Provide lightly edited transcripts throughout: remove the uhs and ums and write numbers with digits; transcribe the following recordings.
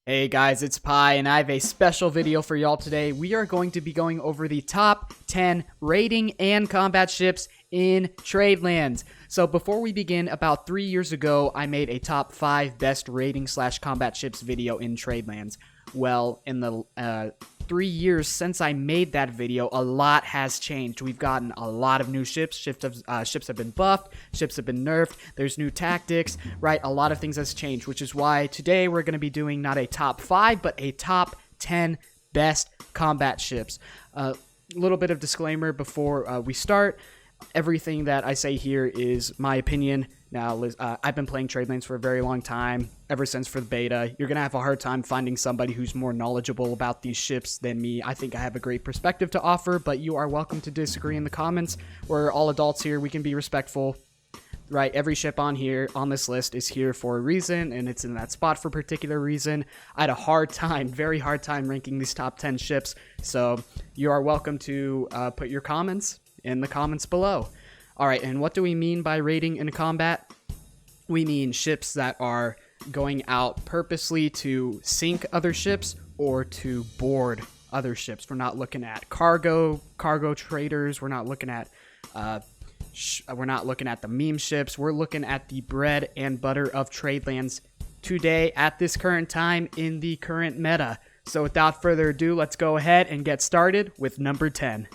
Hey guys, it's Pi, and I have a special video for y'all today. We are going to be going over the top 10 raiding and combat ships in Tradelands. So before we begin, about 3 years ago, I made a top 5 best raiding / combat ships video in Tradelands. Well, in the 3 years since I made that video, a lot has changed. We've gotten a lot of new ships. Ships have been buffed. Ships have been nerfed. There's new tactics, right? A lot of things has changed, which is why today we're going to be doing not a top 5, but a top 10 best combat ships. Little bit of disclaimer before we start. Everything that I say here is my opinion. Now, I've been playing Tradelands for a very long time, ever since for the beta. You're going to have a hard time finding somebody who's more knowledgeable about these ships than me. I think I have a great perspective to offer, but you are welcome to disagree in the comments. We're all adults here. We can be respectful, right? Every ship on this list is here for a reason, and it's in that spot for a particular reason. I had a very hard time ranking these top 10 ships, so you are welcome to put your comments in the comments below. Alright, and what do we mean by raiding and combat? We mean ships that are going out purposely to sink other ships or to board other ships. We're not looking at cargo traders. We're not looking at the meme ships. We're looking at the bread and butter of Tradelands today at this current time in the current meta. So without further ado, let's go ahead and get started with number 10.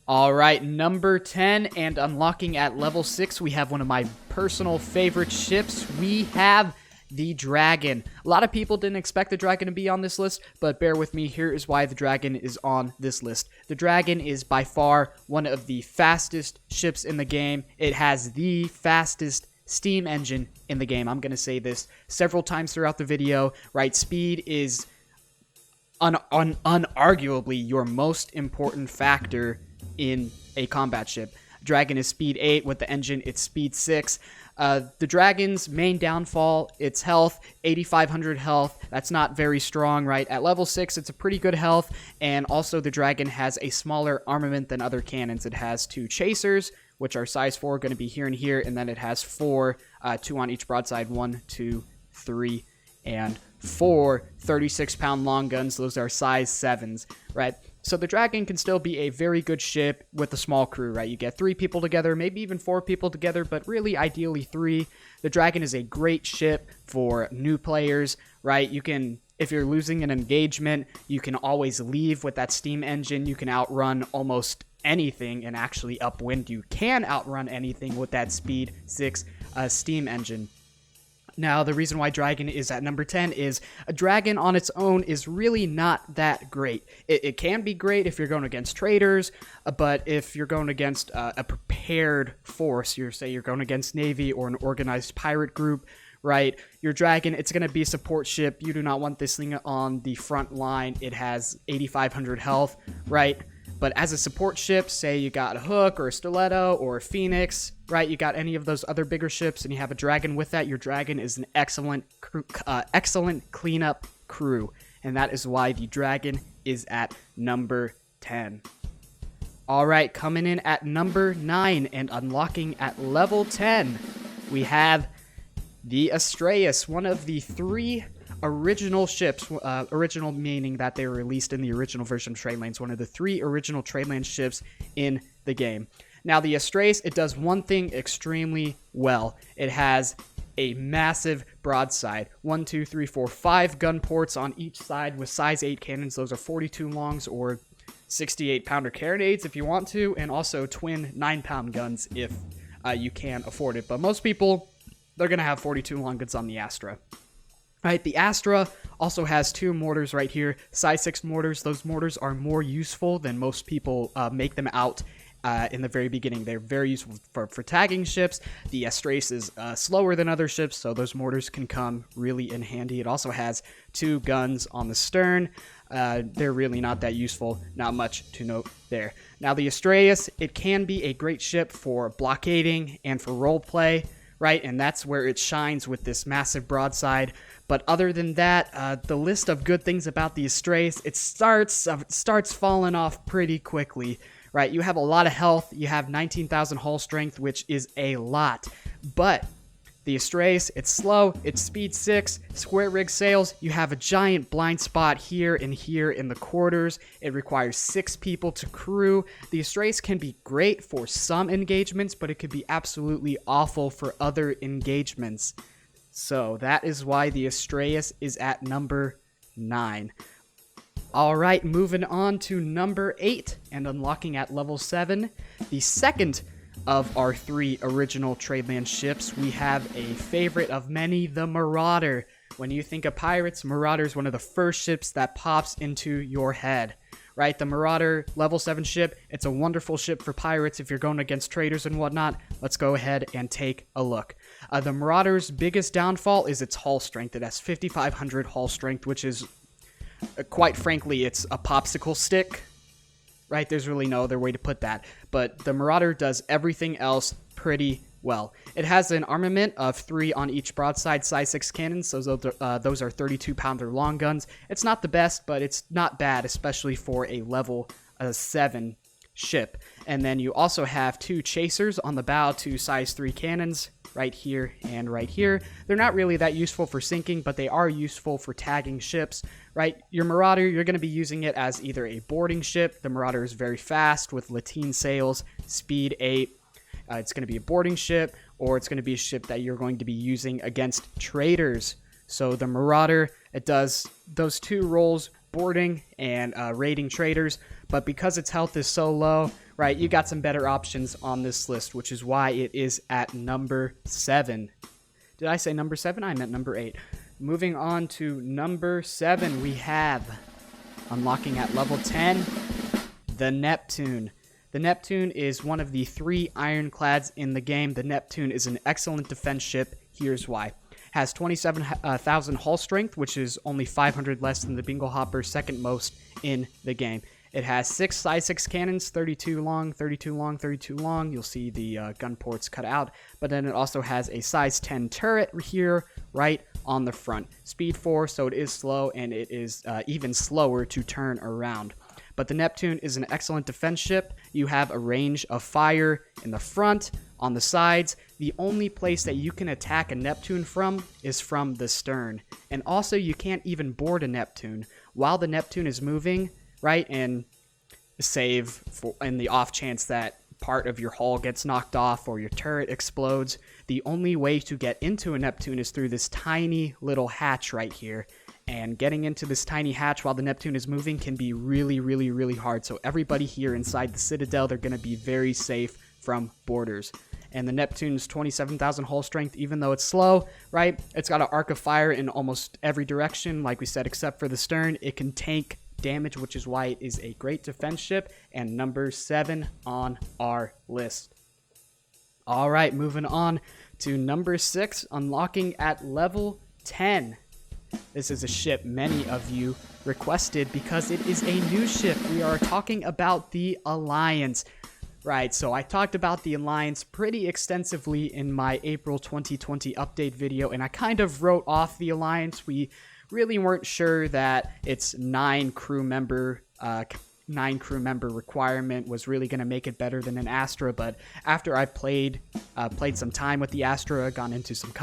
Alright, number 10, and unlocking at level 6, we have one of my personal favorite ships. We have the Dragon. A lot of people didn't expect the Dragon to be on this list, but bear with me, here is why the Dragon is on this list. The Dragon is by far one of the fastest ships in the game. It has the fastest steam engine in the game. I'm going to say this several times throughout the video, right? Speed is unarguably your most important factor in a combat ship. Dragon is speed 8, with the engine it's speed 6. The Dragon's main downfall, its health, 8,500 health. That's not very strong, right? At level 6, it's a pretty good health, and also the Dragon has a smaller armament than other cannons. It has 2 chasers, which are size 4, going to be here and here, and then it has 4, 2 on each broadside, 1, 2, 3, and 4 36-pound long guns. Those are size 7s, right? So the Dragon can still be a very good ship with a small crew, right? You get 3 people together, maybe even 4 people together, but really ideally 3. The Dragon is a great ship for new players, right? You can, if you're losing an engagement, you can always leave with that steam engine. You can outrun almost anything and actually upwind. You can outrun anything with that speed 6 steam engine. Now, the reason why Dragon is at number 10 is a Dragon on its own is really not that great. It can be great if you're going against traders, but if you're going against a prepared force, you're going against Navy or an organized pirate group, right? Your Dragon, it's going to be a support ship. You do not want this thing on the front line. It has 8,500 health, right? But as a support ship, say you got a Hook or a Stiletto or a Phoenix, right? You got any of those other bigger ships and you have a Dragon with that, your Dragon is an excellent cleanup crew. And that is why the Dragon is at number 10. Alright, coming in at number 9 and unlocking at level 10, we have the Astraeus, one of the 3 original ships, original meaning that they were released in the original version of Tradelands, one of the 3 original Tradelands ships in the game. Now, the Astraeus, it does one thing extremely well. It has a massive broadside. 1, 2, 3, 4, 5 gun ports on each side with size 8 cannons. Those are 42 longs or 68-pounder carronades if you want to, and also twin 9-pound guns if you can afford it. But most people, they're going to have 42 long guns on the Astra. Right, the Astra also has 2 mortars right here, size 6 mortars. Those mortars are more useful than most people make them out in the very beginning. They're very useful for tagging ships. The Astraeus is slower than other ships, so those mortars can come really in handy. It also has 2 guns on the stern. They're really not that useful, not much to note there. Now, the Astraeus, it can be a great ship for blockading and for roleplay, right? And that's where it shines with this massive broadside. But other than that, the list of good things about the Astraeus, it starts falling off pretty quickly, right? You have a lot of health. You have 19,000 hull strength, which is a lot. But The Astraeus, it's slow, it's speed 6, square rig sails, you have a giant blind spot here and here in the quarters. It requires 6 people to crew. The Astraeus can be great for some engagements, but it could be absolutely awful for other engagements. So that is why the Astraeus is at number 9. Alright, moving on to number 8 and unlocking at level 7. The second of our 3 original Tradelands ships, we have a favorite of many, the Marauder. When you think of pirates, Marauder is one of the first ships that pops into your head, right? The Marauder level 7 ship, it's a wonderful ship for pirates if you're going against traders and whatnot. Let's go ahead and take a look. The Marauder's biggest downfall is its hull strength. It has 5,500 hull strength, which is, quite frankly, it's a popsicle stick. Right, there's really no other way to put that. But the Marauder does everything else pretty well. It has an armament of 3 on each broadside size 6 cannons, so those are 32-pounder long guns. It's not the best, but it's not bad, especially for a level 7 ship. And then you also have 2 chasers on the bow, 2 size 3 cannons, right here and right here. They're not really that useful for sinking, but they are useful for tagging ships, right? Your Marauder, you're going to be using it as either a boarding ship. The Marauder is very fast with lateen sails, speed 8. It's going to be a boarding ship, or it's going to be a ship that you're going to be using against traders. So the Marauder, it does those 2 roles, boarding and raiding traders, but because its health is so low, right, you got some better options on this list, which is why it is at number 7. Did I say number 7? I meant number 8. Moving on to number 7, we have, unlocking at level 10, the Neptune. The Neptune is one of the 3 ironclads in the game. The Neptune is an excellent defense ship. Here's why. Has 27,000 hull strength, which is only 500 less than the Bingle Hopper, second most in the game. It has 6 size 6 cannons, 32 long, 32 long, 32 long. You'll see the gun ports cut out. But then it also has a size 10 turret here, right on the front. Speed 4, so it is slow, and it is even slower to turn around. But the Neptune is an excellent defense ship. You have a range of fire in the front, on the sides. The only place that you can attack a Neptune from is from the stern. And also, you can't even board a Neptune. While the Neptune is moving, right, and save for in the off chance that part of your hull gets knocked off or your turret explodes, the only way to get into a Neptune is through this tiny little hatch right here. And getting into this tiny hatch while the Neptune is moving can be really, really, really hard. So everybody here inside the Citadel, they're going to be very safe from boarders. And the Neptune's 27,000 hull strength, even though it's slow, right? It's got an arc of fire in almost every direction, like we said, except for the stern. It can tank damage, which is why it is a great defense ship, and number 7 on our list. All right, moving on to number 6, unlocking at level 10. This is a ship many of you requested because it is a new ship. We are talking about the Alliance. Right, so I talked about the Alliance pretty extensively in my April 2020 update video, and I kind of wrote off the Alliance. We really weren't sure that its 9 crew member requirement was really going to make it better than an Astra, but after I played some time with the Astra, gone into some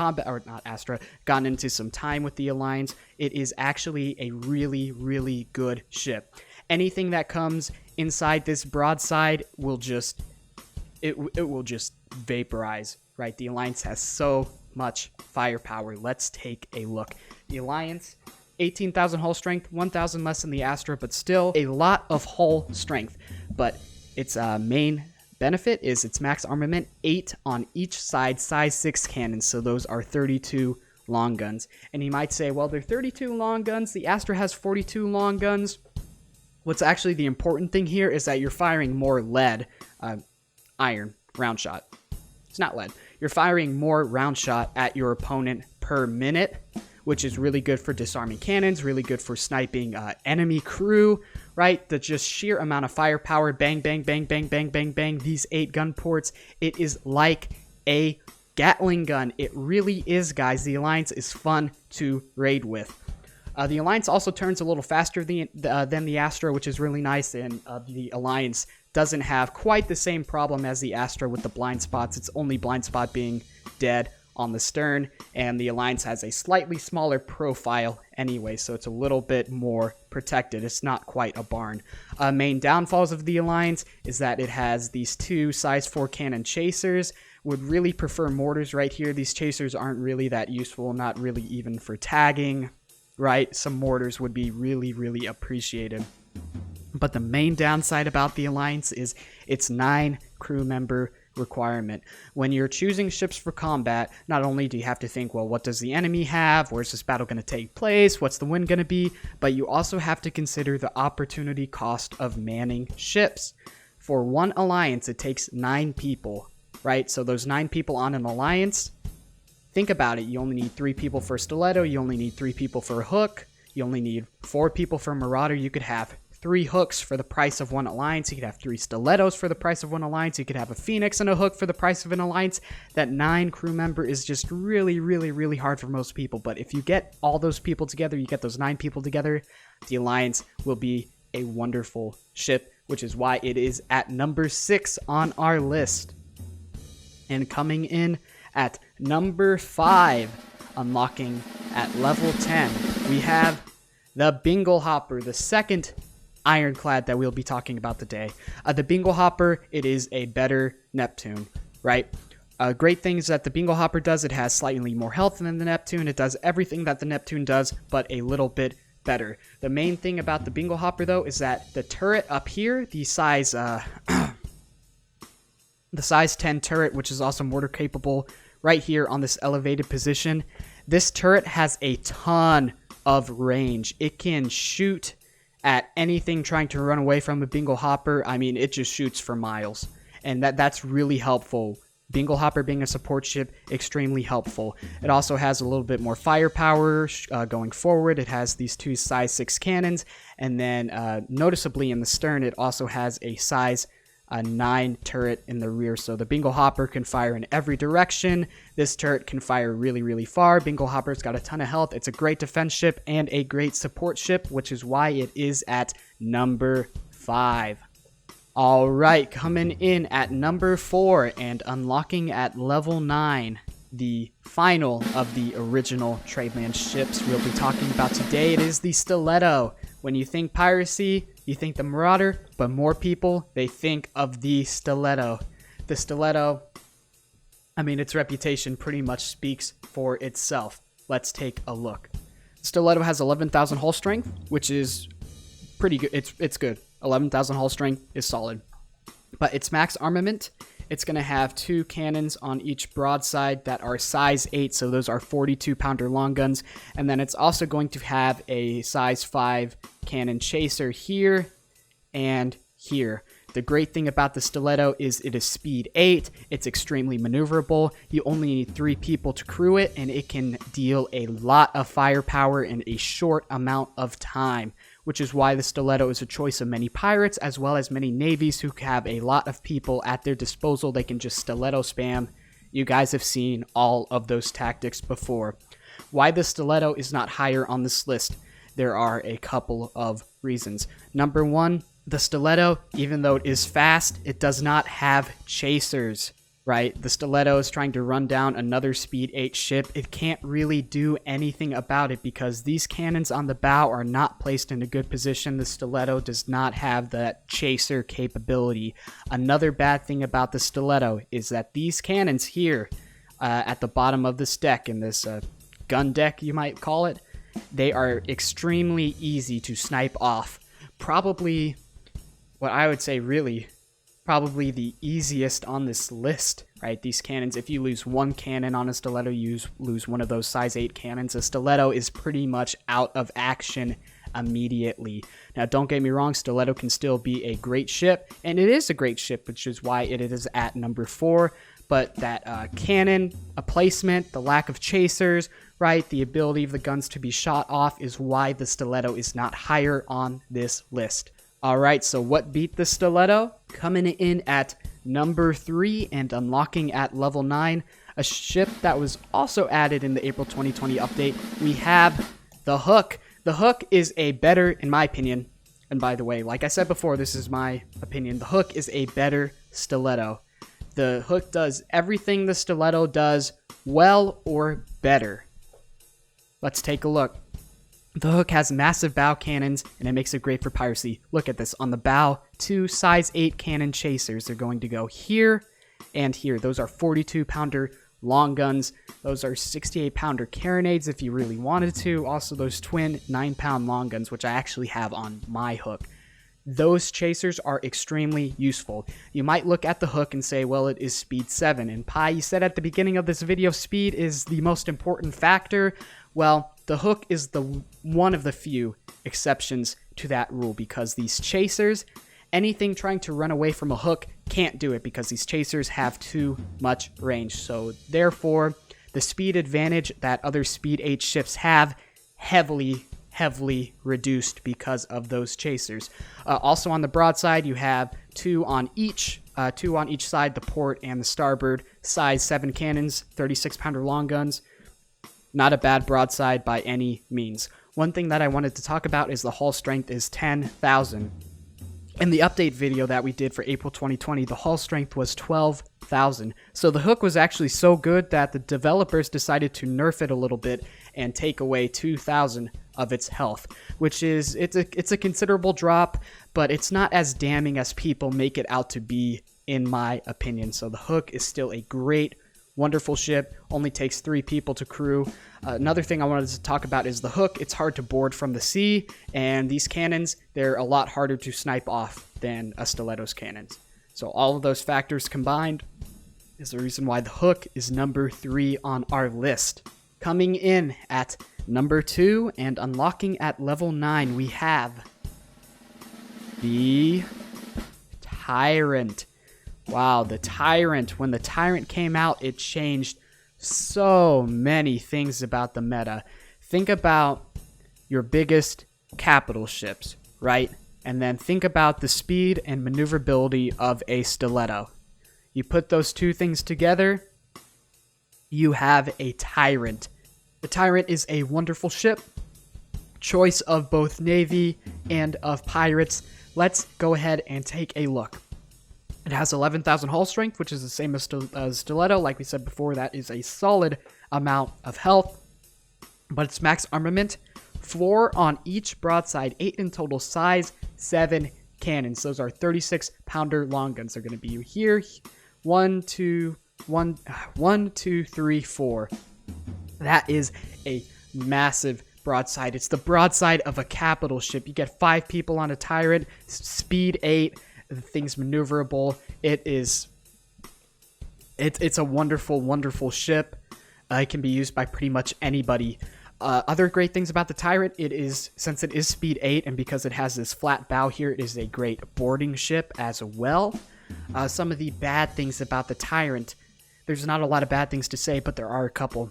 time with the Alliance, it is actually a really, really good ship. Anything that comes inside this broadside will just vaporize, right? The Alliance has so much firepower. Let's take a look. The Alliance, 18,000 hull strength, 1,000 less than the Astra, but still a lot of hull strength. But its main benefit is its max armament, 8 on each side, size 6 cannons, so those are 32 long guns. And you might say, well, they're 32 long guns, the Astra has 42 long guns. What's actually the important thing here is that you're firing more lead, iron, round shot. It's not lead. You're firing more round shot at your opponent per minute, which is really good for disarming cannons, really good for sniping enemy crew, right? The just sheer amount of firepower, bang, bang, bang, bang, bang, bang, bang, these 8 gun ports, it is like a Gatling gun. It really is, guys. The Alliance is fun to raid with. The Alliance also turns a little faster than the Astra, which is really nice, and the Alliance doesn't have quite the same problem as the Astra with the blind spots. Its only blind spot being dead on the stern, and the Alliance has a slightly smaller profile anyway, so it's a little bit more protected. It's not quite a barn. Main downfalls of the Alliance is that it has these 2 size 4 cannon chasers. Would really prefer mortars right here. These chasers aren't really that useful, not really even for tagging, right? Some mortars would be really appreciated. But the main downside about the Alliance is its 9 crew member requirement. When you're choosing ships for combat, not only do you have to think, well, what does the enemy have? Where's this battle going to take place? What's the win going to be? But you also have to consider the opportunity cost of manning ships. For one Alliance, it takes 9 people, right? So those 9 people on an Alliance, think about it. You only need 3 people for a stiletto. You only need 3 people for a hook. You only need 4 people for a marauder. You could have 3 hooks for the price of 1 Alliance. You could have 3 stilettos for the price of 1 Alliance. You could have a phoenix and a hook for the price of an Alliance. That 9 crew member is just really hard for most people. But if you get all those people together, you get those 9 people together, the Alliance will be a wonderful ship, which is why it is at number 6 on our list. And coming in at number 5, unlocking at level 10, we have the Bingle Hopper, the second ironclad that we'll be talking about today. The Bingle Hopper, it is a better Neptune, right? Great thing is that the Bingle Hopper does, it has slightly more health than the Neptune. It does everything that the Neptune does, but a little bit better. The main thing about the Bingle Hopper, though, is that the turret up here, the size the size 10 turret, which is also mortar capable, right here on this elevated position, this turret has a ton of range. It can shoot at anything trying to run away from a Bingle Hopper. I mean, it just shoots for miles, and that's really helpful. Bingle Hopper being a support ship, extremely helpful. It also has a little bit more firepower going forward. It has these 2 size 6 cannons, and then noticeably in the stern, it also has a size 9 turret in the rear. So the Bingle Hopper can fire in every direction. This turret can fire really far. Bingle Hopper's got a ton of health. It's a great defense ship and a great support ship, which is why it is at number 5. All right, coming in at number 4 and unlocking at level 9, the final of the original Tradelands ships we'll be talking about today. It is the Stiletto. When you think piracy, you think the Marauder, but more people, they think of the Stiletto. The Stiletto, I mean, its reputation pretty much speaks for itself. Let's take a look. Stiletto has 11,000 hull strength, which is pretty good. It's good. 11,000 hull strength is solid. But its max armament, it's going to have 2 cannons on each broadside that are size 8, so those are 42-pounder long guns. And then it's also going to have a size 5 cannon chaser here and here. The great thing about the Stiletto is it is speed 8, it's extremely maneuverable, you only need 3 people to crew it, and it can deal a lot of firepower in a short amount of time, which is why the Stiletto is a choice of many pirates as well as many navies who have a lot of people at their disposal. They can just Stiletto spam. You guys have seen all of those tactics before. Why the Stiletto is not higher on this list? There are a couple of reasons. Number 1, the Stiletto, even though it is fast, it does not have chasers, right? The Stiletto is trying to run down another speed 8 ship. It can't really do anything about it because these cannons on the bow are not placed in a good position. The Stiletto does not have that chaser capability. Another bad thing about the Stiletto is that these cannons here at the bottom of this deck, in this gun deck you might call it, they are extremely easy to snipe off. Probably what I would say really probably the easiest on this list, right? These cannons, if you lose 1 cannon on a Stiletto, you lose one of those size 8 cannons. A Stiletto is pretty much out of action immediately. Now, don't get me wrong, Stiletto can still be a great ship, and it is a great ship, which is why it is at number 4. But that cannon, a placement, the lack of chasers, right? The ability of the guns to be shot off is why the Stiletto is not higher on this list. All right, so what beat the Stiletto? Coming in at number 3 and unlocking at level 9, a ship that was also added in the April 2020 update, we have the Hook. The Hook is a better, in my opinion, and by the way, like I said before, this is my opinion, the Hook is a better Stiletto. The Hook does everything the Stiletto does well or better. Let's take a look. The hook has massive bow cannons, and it makes it great for piracy. Look at this. On the bow, 2 size 8 cannon chasers. They're going to go here and here. Those are 42-pounder long guns. Those are 68-pounder carronades if you really wanted to. Also, those twin 9-pound long guns, which I actually have on my hook. Those chasers are extremely useful. You might look at the hook and say, well, it is speed 7. And Pi, you said at the beginning of this video, speed is the most important factor. Well, the hook is one of the few exceptions to that rule, because these chasers, anything trying to run away from a hook can't do it, because these chasers have too much range. So therefore, the speed advantage that other speed 8 ships have heavily reduced because of those chasers. Also on the broadside, you have two on each side, the port and the starboard, size 7 cannons, 36-pounder long guns. Not a bad broadside by any means. One thing that I wanted to talk about is the hull strength is 10,000. In the update video that we did for April 2020, the hull strength was 12,000. So the hook was actually so good that the developers decided to nerf it a little bit and take away 2,000 of its health, which is, it's a considerable drop, but it's not as damning as people make it out to be, in my opinion. So the hook is still a great, wonderful ship. Only takes 3 people to crew. Another thing I wanted to talk about is the hook. It's hard to board from the sea, and these cannons, they're a lot harder to snipe off than a stiletto's cannons. So all of those factors combined is the reason why the hook is number 3 on our list. Coming in at number 2 and unlocking at level 9, we have the Tyrant. Wow, the Tyrant. When the Tyrant came out, it changed so many things about the meta. Think about your biggest capital ships, right? And then think about the speed and maneuverability of a stiletto. You put those two things together, you have a Tyrant. The Tyrant is a wonderful ship, choice of both Navy and of pirates. Let's go ahead and take a look. It has 11,000 hull strength, which is the same as Stiletto. Like we said before, that is a solid amount of health. But its max armament, 4 on each broadside, 8 in total, size 7 cannons. Those are 36-pounder long guns. They're going to be here. 1, 2, 3, 4. That is a massive broadside. It's the broadside of a capital ship. You get 5 people on a Tyrant, speed 8. The thing's maneuverable. It's a wonderful, wonderful ship. It can be used by pretty much anybody. Other great things about the Tyrant, since it is speed 8 and because it has this flat bow here, it is a great boarding ship as well. Some of the bad things about the Tyrant, there's not a lot of bad things to say, but there are a couple.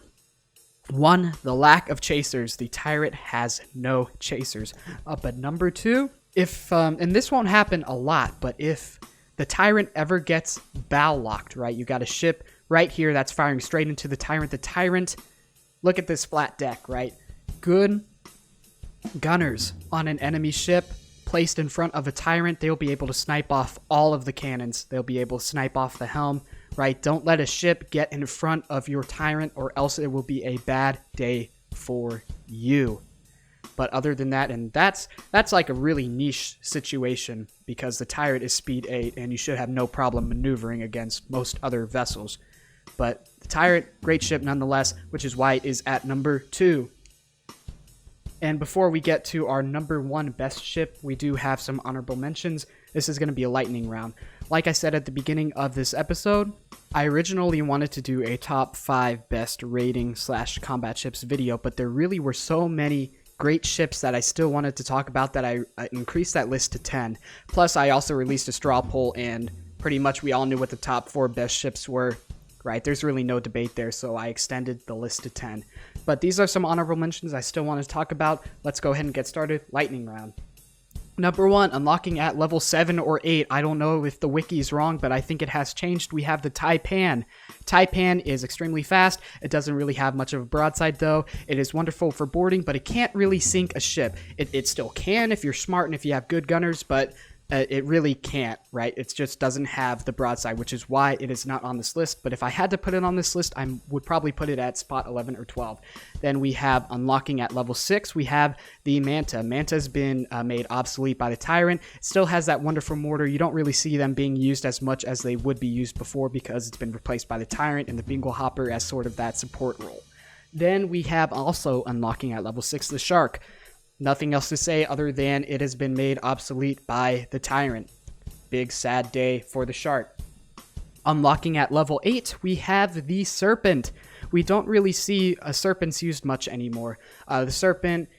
1, the lack of chasers. The Tyrant has no chasers. But number 2, and this won't happen a lot, but if the Tyrant ever gets bow locked, right, you got a ship right here that's firing straight into the Tyrant, look at this flat deck, right? Good gunners on an enemy ship placed in front of a Tyrant, they'll be able to snipe off all of the cannons. They'll be able to snipe off the helm, right? Don't let a ship get in front of your Tyrant, or else it will be a bad day for you. But other than that, and that's like a really niche situation, because the Tyrant is speed 8 and you should have no problem maneuvering against most other vessels. But the Tyrant, great ship nonetheless, which is why it is at number 2. And before we get to our number 1 best ship, we do have some honorable mentions. This is going to be a lightning round. Like I said at the beginning of this episode, I originally wanted to do a top 5 best rating / combat ships video, but there really were so many great ships that I still wanted to talk about that I increased that list to 10. Plus, I also released a Strawpoll, and pretty much we all knew what the top 4 best ships were, right? There's really no debate there, so I extended the list to 10. But these are some honorable mentions I still want to talk about. Let's go ahead and get started. Lightning round. Number 1, unlocking at level 7 or 8. I don't know if the wiki is wrong, but I think it has changed. We have the Taipan. Taipan is extremely fast. It doesn't really have much of a broadside, though. It is wonderful for boarding, but it can't really sink a ship. It still can if you're smart and if you have good gunners, but It really can't, right? It just doesn't have the broadside, which is why it is not on this list. But if I had to put it on this list, I would probably put it at spot 11 or 12. Then we have unlocking at level 6. We have the Manta. Manta has been made obsolete by the Tyrant. It still has that wonderful mortar. You don't really see them being used as much as they would be used before because it's been replaced by the Tyrant and the Bingle Hopper as sort of that support role. Then we have also unlocking at level 6 the Shark. Nothing else to say other than it has been made obsolete by the Tyrant. Big sad day for the Shark. Unlocking at level 8, we have the Serpent. We don't really see Serpents used much anymore. The Serpent,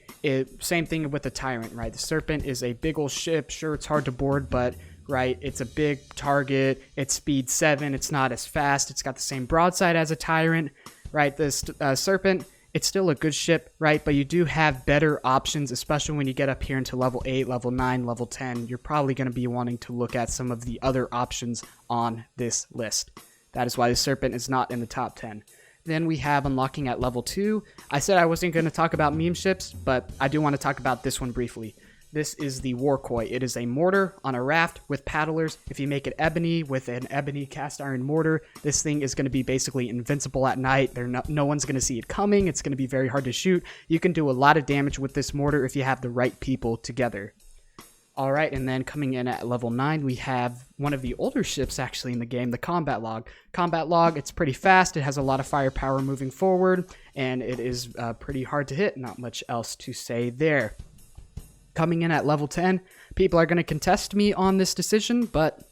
same thing with the Tyrant, right? The Serpent is a big old ship. Sure, it's hard to board, but right, it's a big target. It's speed 7. It's not as fast. It's got the same broadside as a Tyrant, right? The Serpent, it's still a good ship, right? But you do have better options, especially when you get up here into level 8, level 9, level 10. You're probably going to be wanting to look at some of the other options on this list. That is why the Serpent is not in the top 10. Then we have unlocking at level 2. I said I wasn't going to talk about meme ships, but I do want to talk about this one briefly. This is the Warkoi. It is a mortar on a raft with paddlers. If you make it ebony with an ebony cast iron mortar, this thing is going to be basically invincible at night. No one's going to see it coming. It's going to be very hard to shoot. You can do a lot of damage with this mortar if you have the right people together. All right, and then coming in at level 9, we have one of the older ships actually in the game, the Combat Log. Combat Log, it's pretty fast. It has a lot of firepower moving forward, and it is pretty hard to hit. Not much else to say there. Coming in at level 10, people are going to contest me on this decision, but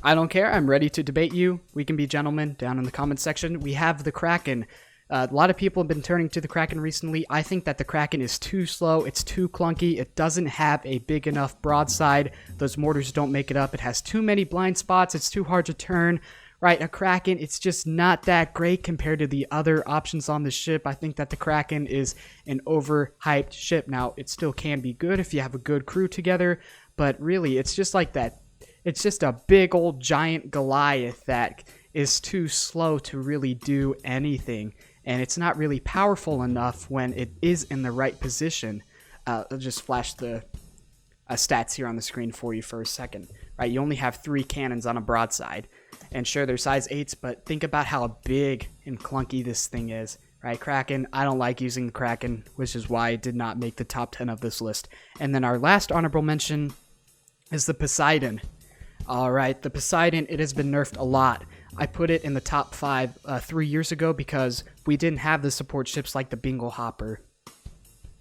I don't care. I'm ready to debate you. We can be gentlemen down in the comments section. We have the Kraken. A lot of people have been turning to the Kraken recently. I think that the Kraken is too slow. It's too clunky. It doesn't have a big enough broadside. Those mortars don't make it up. It has too many blind spots. It's too hard to turn. Right, a Kraken, it's just not that great compared to the other options on the ship. I think that the Kraken is an overhyped ship. Now, it still can be good if you have a good crew together, but really, it's just like that. It's just a big old giant Goliath that is too slow to really do anything, and it's not really powerful enough when it is in the right position. I'll just flash the stats here on the screen for you for a second. Right, you only have 3 cannons on a broadside. And sure, they're size 8s, but think about how big and clunky this thing is. Right, Kraken, I don't like using the Kraken, which is why it did not make the top 10 of this list. And then our last honorable mention is the Poseidon. Alright, the Poseidon, it has been nerfed a lot. I put it in the top 5 3 years ago because we didn't have the support ships like the Bingle Hopper.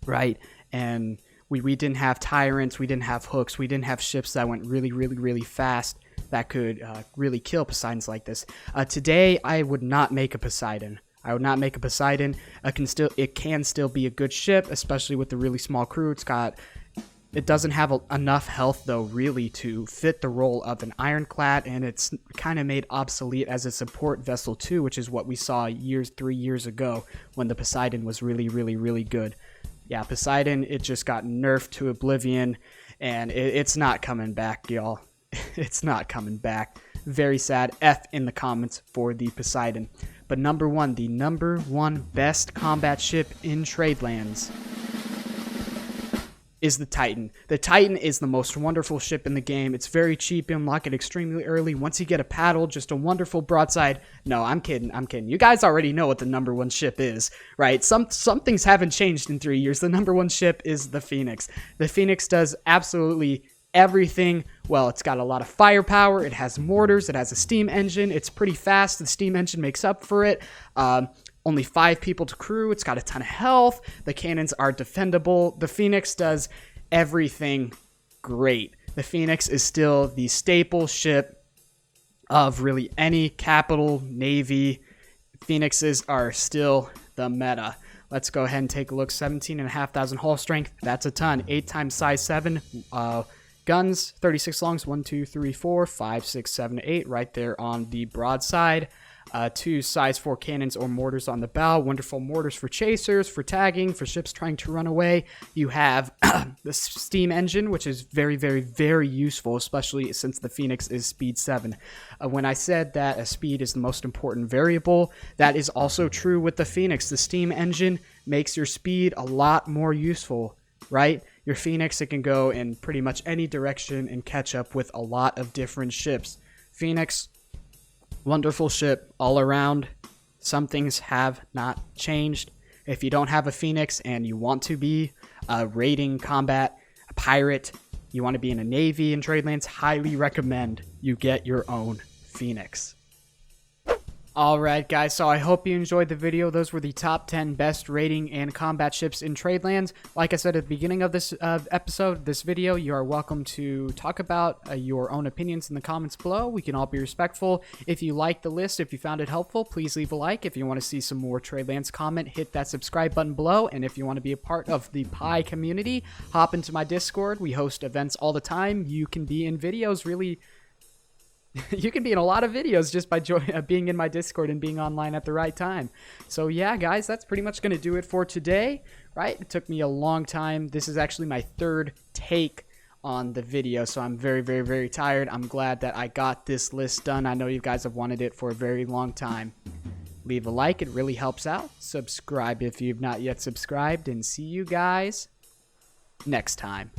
Right, and we didn't have Tyrants, we didn't have hooks, we didn't have ships that went really fast that could really kill Poseidons like this. Today, I would not make a Poseidon. I would not make a Poseidon. It can still be a good ship, especially with the really small crew. It doesn't have enough health, though, really, to fit the role of an ironclad, and it's kind of made obsolete as a support vessel, too, which is what we saw 3 years ago when the Poseidon was really good. Yeah, Poseidon, it just got nerfed to oblivion, and it's not coming back, y'all. It's not coming back. Very sad. F in the comments for the Poseidon. But number 1, the number 1 best combat ship in Tradelands is the Titan. The Titan is the most wonderful ship in the game. It's very cheap. You unlock it extremely early. Once you get a paddle, just a wonderful broadside. No, I'm kidding. You guys already know what the number 1 ship is, right? Some things haven't changed in 3 years. The number 1 ship is the Phoenix. The Phoenix does absolutely everything. Well, it's got a lot of firepower. It has mortars. It has a steam engine. It's pretty fast. The steam engine makes up for it. Only 5 people to crew. It's got a ton of health. The cannons are defendable. The Phoenix does everything great. The Phoenix is still the staple ship of really any capital navy. Phoenixes are still the meta. Let's go ahead and take a look. 17,500 hull strength. That's a ton. 8 times size 7. Guns, 36 longs, 1, 2, 3, 4, 5, 6, 7, 8, right there on the broadside. 2 size 4 cannons or mortars on the bow. Wonderful mortars for chasers, for tagging, for ships trying to run away. You have the steam engine, which is very useful, especially since the Phoenix is speed 7. When I said that speed is the most important variable, that is also true with the Phoenix. The steam engine makes your speed a lot more useful right? Your Phoenix, it can go in pretty much any direction and catch up with a lot of different ships. Phoenix, wonderful ship all around. Some things have not changed. If you don't have a Phoenix and you want to be a raiding combat, a pirate, you want to be in a navy in Tradelands, highly recommend you get your own Phoenix. Alright guys, so I hope you enjoyed the video. Those were the top 10 best raiding and combat ships in Tradelands. Like I said at the beginning of this this video, you are welcome to talk about your own opinions in the comments below. We can all be respectful. If you liked the list, if you found it helpful, please leave a like. If you want to see some more Tradelands comment, hit that subscribe button below. And if you want to be a part of the Pi community, hop into my Discord. We host events all the time. You can be in videos really... You can be in a lot of videos just by being in my Discord and being online at the right time. So yeah, guys, that's pretty much going to do it for today, right? It took me a long time. This is actually my third take on the video, so I'm very, very, very tired. I'm glad that I got this list done. I know you guys have wanted it for a very long time. Leave a like. It really helps out. Subscribe if you've not yet subscribed, and see you guys next time.